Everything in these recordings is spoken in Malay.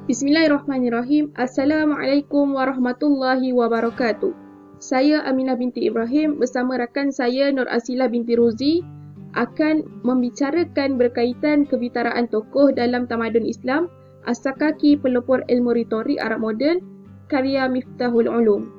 Bismillahirrahmanirrahim. Assalamualaikum warahmatullahi wabarakatuh. Saya Aminah binti Ibrahim bersama rakan saya Nur Asilah binti Rozi akan membicarakan berkaitan kebitaraan tokoh dalam tamadun Islam, As-Sakaki pelopor ilmu retorik Arab moden, karya Miftahul Ulum.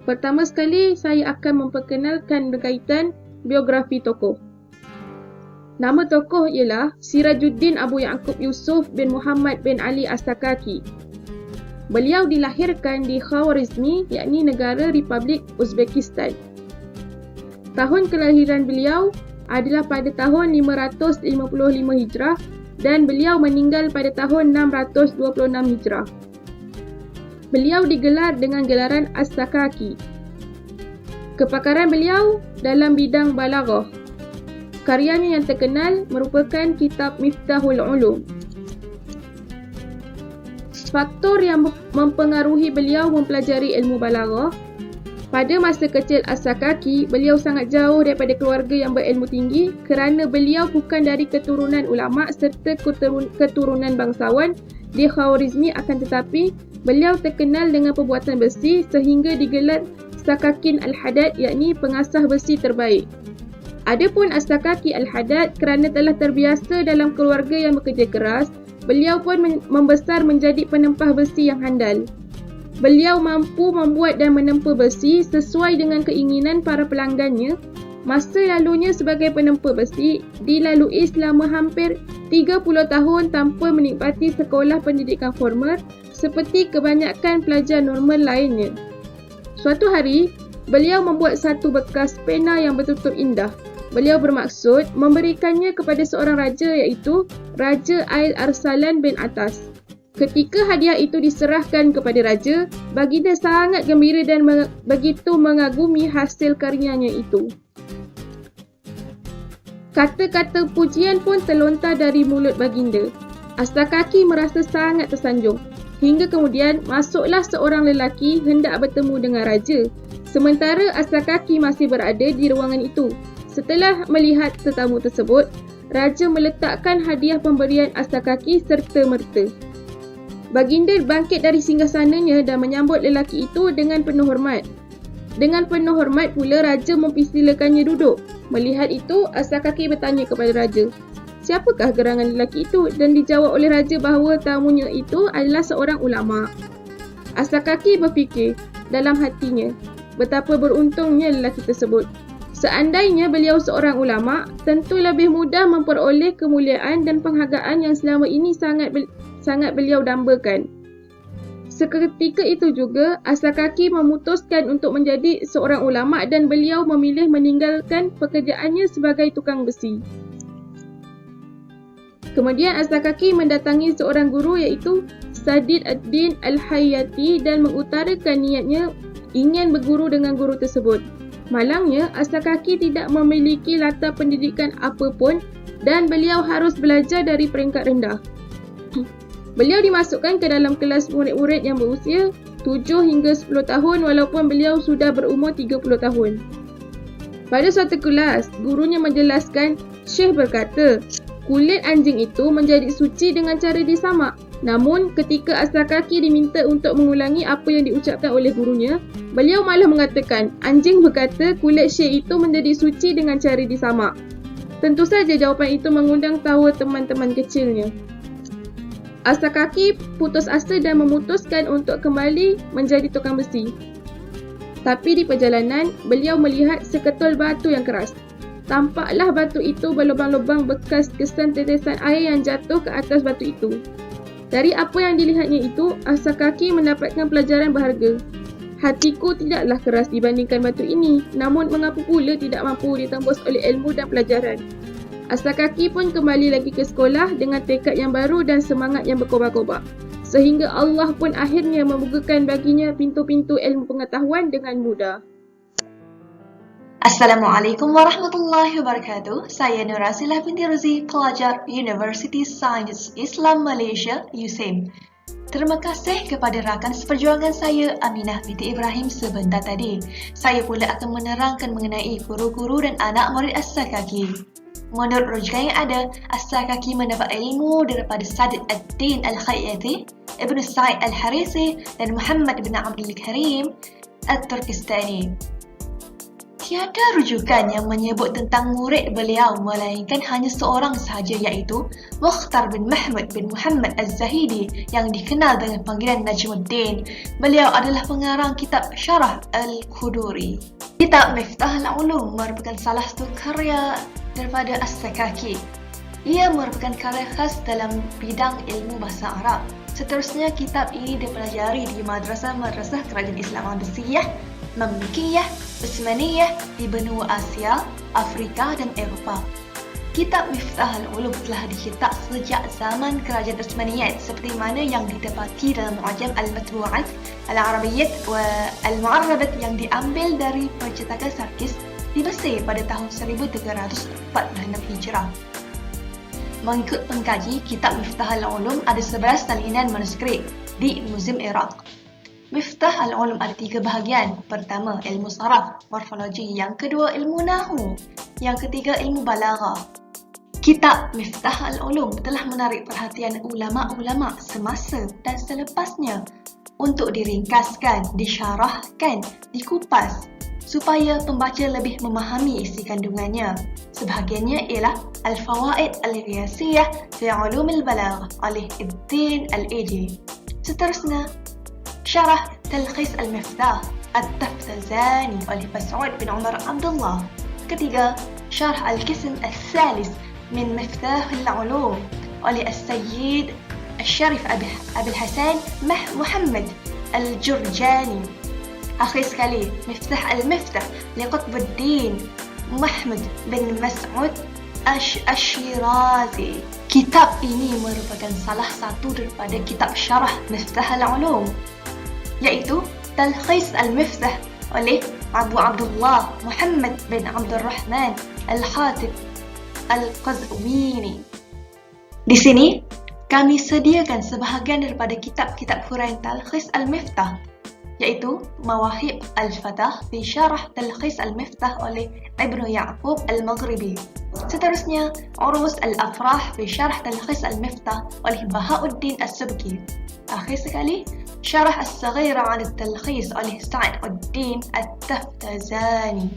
Pertama sekali, saya akan memperkenalkan berkaitan biografi tokoh. Nama tokoh ialah Sirajuddin Abu Ya'qub Yusuf bin Muhammad bin Ali As-Sakaki. Beliau dilahirkan di Khwarizmi, yakni negara Republik Uzbekistan. Tahun kelahiran beliau adalah pada tahun 555 Hijrah dan beliau meninggal pada tahun 626 Hijrah. Beliau digelar dengan gelaran As-Sakaki. Kepakaran beliau dalam bidang balaghah. Karyanya yang terkenal merupakan kitab Miftahul Ulum. Faktor yang mempengaruhi beliau mempelajari ilmu balaghah, pada masa kecil As-Sakaki, beliau sangat jauh daripada keluarga yang berilmu tinggi kerana beliau bukan dari keturunan ulama serta keturunan bangsawan di Khwarizmi, akan tetapi beliau terkenal dengan perbuatan besi sehingga digelar Sakakin Al-Hadad, yakni pengasah besi terbaik. Adapun As-Sakaki Al-Hadad, kerana telah terbiasa dalam keluarga yang bekerja keras, beliau pun membesar menjadi penempah besi yang handal. Beliau mampu membuat dan menempa besi sesuai dengan keinginan para pelanggannya. Masa lalunya sebagai penempa besi dilalui selama hampir 30 tahun tanpa menikmati sekolah pendidikan formal seperti kebanyakan pelajar normal lainnya. Suatu hari, beliau membuat satu bekas pena yang betul-betul indah. Beliau bermaksud memberikannya kepada seorang raja, iaitu Raja Ail Arsalan bin Atas. Ketika hadiah itu diserahkan kepada raja, baginda sangat gembira dan begitu mengagumi hasil karyanya itu. Kata-kata pujian pun terlontar dari mulut baginda. As-Sakaki merasa sangat tersanjung. Hingga kemudian masuklah seorang lelaki hendak bertemu dengan raja. Sementara As-Sakaki masih berada di ruangan itu. Setelah melihat tetamu tersebut, raja meletakkan hadiah pemberian As-Sakaki serta-merta. Baginda bangkit dari singgasananya dan menyambut lelaki itu dengan penuh hormat. Dengan penuh hormat pula raja mempersilakannya duduk. Melihat itu, As-Sakaki bertanya kepada raja, siapakah gerangan lelaki itu? Dan dijawab oleh raja bahawa tamunya itu adalah seorang ulama. As-Sakaki berfikir dalam hatinya, betapa beruntungnya lelaki tersebut. Seandainya beliau seorang ulama, tentu lebih mudah memperoleh kemuliaan dan penghargaan yang selama ini sangat beliau dambakan. Seketika itu juga, As-Sakaki memutuskan untuk menjadi seorang ulama dan beliau memilih meninggalkan pekerjaannya sebagai tukang besi. Kemudian As-Sakaki mendatangi seorang guru, iaitu Sadid ad-Din Al-Hayati, dan mengutarakan niatnya ingin berguru dengan guru tersebut. Malangnya, As-Sakaki tidak memiliki latar pendidikan apapun dan beliau harus belajar dari peringkat rendah. Beliau dimasukkan ke dalam kelas murid-murid yang berusia 7 hingga 10 tahun walaupun beliau sudah berumur 30 tahun. Pada suatu kelas, gurunya menjelaskan, Syekh berkata, kulit anjing itu menjadi suci dengan cara disamak. Namun, ketika As-Sakaki diminta untuk mengulangi apa yang diucapkan oleh gurunya, beliau malah mengatakan, anjing berkata kulit Syekh itu menjadi suci dengan cara disamak. Tentu saja jawapan itu mengundang tawa teman-teman kecilnya. As-Sakaki putus asa dan memutuskan untuk kembali menjadi tukang besi. Tapi di perjalanan, beliau melihat seketul batu yang keras. Tampaklah batu itu berlubang-lubang bekas kesan tetesan air yang jatuh ke atas batu itu. Dari apa yang dilihatnya itu, As-Sakaki mendapatkan pelajaran berharga. Hatiku tidaklah keras dibandingkan batu ini, namun mengapa pula tidak mampu ditembus oleh ilmu dan pelajaran. As-Sakaki pun kembali lagi ke sekolah dengan tekad yang baru dan semangat yang berkobar-kobar. Sehingga Allah pun akhirnya membukakan baginya pintu-pintu ilmu pengetahuan dengan mudah. Assalamualaikum warahmatullahi wabarakatuh. Saya Nur Asilah binti Rozi, pelajar University Science Islam Malaysia, USIM. Terima kasih kepada rakan seperjuangan saya, Aminah binti Ibrahim sebentar tadi. Saya pula akan menerangkan mengenai guru-guru dan anak murid As-Sakaki. Menurut rujukan yang ada, As-Sakaki mendapat ilmu daripada Sadr ad-Din al-Khayyati, Ibn Sa'id al-Harisi dan Muhammad bin Abdul Karim al-Turkistani. Tiada rujukan yang menyebut tentang murid beliau melainkan hanya seorang sahaja, iaitu Mukhtar bin Mahmud bin Muhammad Az-Zahidi yang dikenal dengan panggilan Najmuddin. Beliau adalah pengarang kitab Syarah Al-Quduri. Kitab Miftah al-Ulum merupakan salah satu karya daripada As-Sakaki. Ia merupakan karya khas dalam bidang ilmu bahasa Arab. Seterusnya, kitab ini dipelajari di madrasah-madrasah kerajaan Islam Abbasiyah, Mamlukiyah, Utsmaniyah di benua Asia, Afrika dan Eropah. Kitab Miftah al-Ulum telah dicetak sejak zaman kerajaan Utsmaniyat seperti mana yang didapati dalam Mu'jam al-Matbu'at al-Arabiyyah wa al-Mu'arrabat yang diambil dari percetakan Sarkis di Mesir pada tahun 1346 Hijrah. Mengikut pengkaji, kitab Miftah al-Ulum ada 11 salinan manuskrip di Museum Iraq. Miftah al-Ulum ada 3 bahagian. Pertama, ilmu saraf, morfologi. Yang kedua, ilmu nahu. Yang ketiga, ilmu balaghah. Kitab Miftah al-Ulum telah menarik perhatian ulama-ulama semasa dan selepasnya untuk diringkaskan, disyarahkan, dikupas supaya pembaca lebih memahami isi kandungannya. Sebahagiannya ialah Al-Fawaid Al-Qiyasiyah fi Ulum al-Balaghah oleh Ibn al-Iji. Seterusnya, Syarah Talkhis al-Miftah At-Taftazani oleh Mas'ud bin Umar Abdullah. Ketiga, Syarah Al-Qism al-Thalith min Miftah al-Ulum oleh As-Sayyid Al-Sharif Abil Hasan Muhammad Al-Jurjani. Akhir sekali, Miftah al-Miftah li Qutbuddin Muhammad bin Mas'ud Ash-Shirazi. Kitab ini merupakan salah satu daripada kitab syarah Miftah al-Ulum, iaitu Talkhis al-Miftah oleh Abu Abdullah Muhammad bin Abdul Rahman Al-Khatib Al-Qazwini. Di sini, kami sediakan sebahagian daripada kitab-kitab huraian Talkhis al-Miftah, iaitu Mawahib al-Fatah fi Syarah Talkhis al-Miftah oleh Ibnu Ya'qub al-Maghribi. Seterusnya, Urus al-Afrah fi Syarah Talkhis al-Miftah oleh Bahauddin as-Subki. Akhir sekali, Syarah as-Saghira 'ala al-Talkhis oleh Sa'duddin at-Taftazani.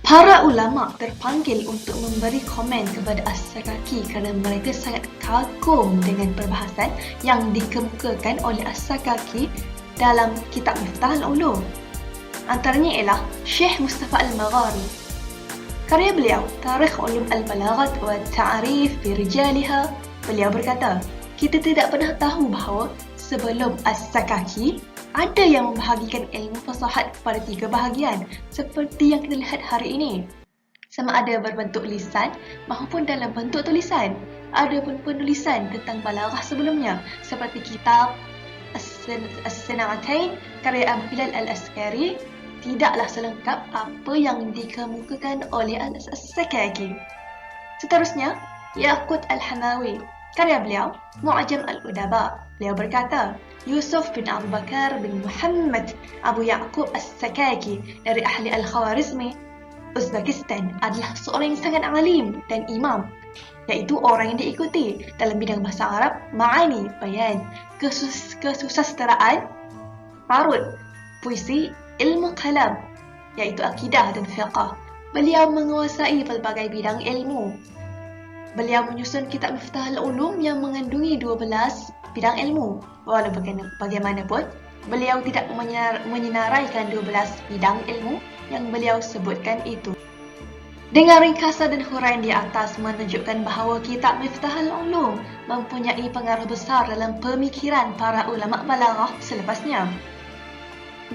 Para ulama terpanggil untuk memberi komen kepada As-Sakaki kerana mereka sangat kagum dengan perbahasan yang dikemukakan oleh As-Sakaki dalam kitab Miftah al-Ulum. Antaranya ialah Syekh Mustafa al-Maghari. Karya beliau, Tarikh Ulum al-Balaghat wa Ta'rif bi Rijaliha, beliau berkata, kita tidak pernah tahu bahawa sebelum As-Sakaki ada yang membahagikan ilmu fasahat kepada 3 bahagian seperti yang kita lihat hari ini, sama ada berbentuk lisan maupun dalam bentuk tulisan. Ada pun penulisan tentang balaghah sebelumnya seperti kitab As-Sana'atain karya Abu Hilal al-Askari tidaklah selengkap apa yang dikemukakan oleh As-Sakaki. Seterusnya, Yaqut al-Hamawi, karya beliau Mu'jam al-Udaba. Beliau berkata, Yusuf bin Abu Bakar bin Muhammad Abu Ya'qub As-Sakaki dari ahli Al-Khawarizmi, Uzbekistan adalah seorang yang sangat alim dan imam, iaitu orang yang diikuti dalam bidang bahasa Arab, ma'ani, bayan, kesusasteraan, arud, puisi, ilmu kalam, iaitu akidah dan fiqah. Beliau menguasai pelbagai bidang ilmu. Beliau menyusun kitab Miftah al-Ulum yang mengandungi 12 bidang ilmu. Walau bagaimanapun, beliau tidak menyenaraikan 12 bidang ilmu yang beliau sebutkan itu. Dengan ringkasan dan huraian di atas menunjukkan bahawa kitab Miftah al-Ulum mempunyai pengaruh besar dalam pemikiran para ulama balaghah selepasnya.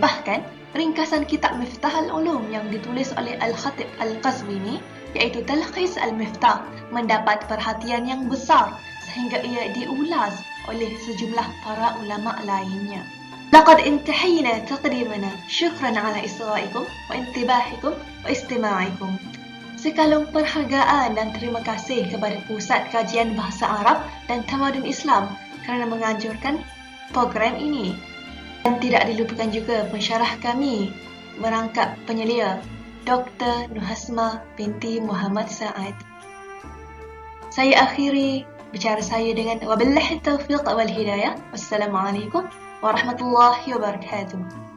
Bahkan, ringkasan kitab Miftah al-Ulum yang ditulis oleh Al-Khatib Al-Qazwini, iaitu Talkhis al-Miftah, mendapat perhatian yang besar sehingga ia diulas oleh sejumlah para ulama lainnya. Laqad intahayna taqdimana. Syukran ala isra'ikum wa intibahikum wa istima'ikum. Sekalung perhargaan dan terima kasih kepada Pusat Kajian Bahasa Arab dan Tamadun Islam kerana menganjurkan program ini. Dan tidak dilupakan juga pensyarah kami, merangkap penyelia, Dr. Nuhasma binti Muhammad Sa'ad. Saya akhiri bicara saya dengan wabillahi taufiq wal hidayah. Wassalamualaikum warahmatullahi wabarakatuh.